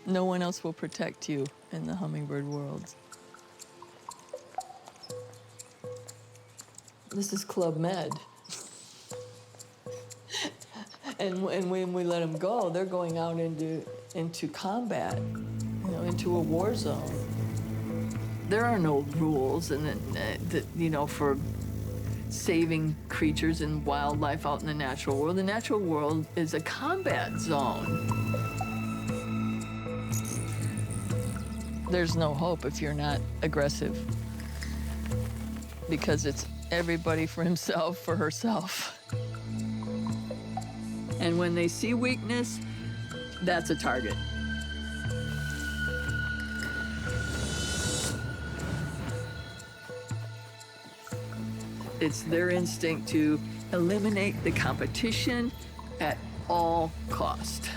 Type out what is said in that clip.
No one else will protect you in the hummingbird world. This is Club Med. And when we let them go, they're going out into combat, into a war zone. There are no rules, for saving creatures and wildlife out in the natural world. The natural world is a combat zone. There's no hope if you're not aggressive, because it's everybody for himself, for herself. And when they see weakness, that's a target. It's their instinct to eliminate the competition at all cost.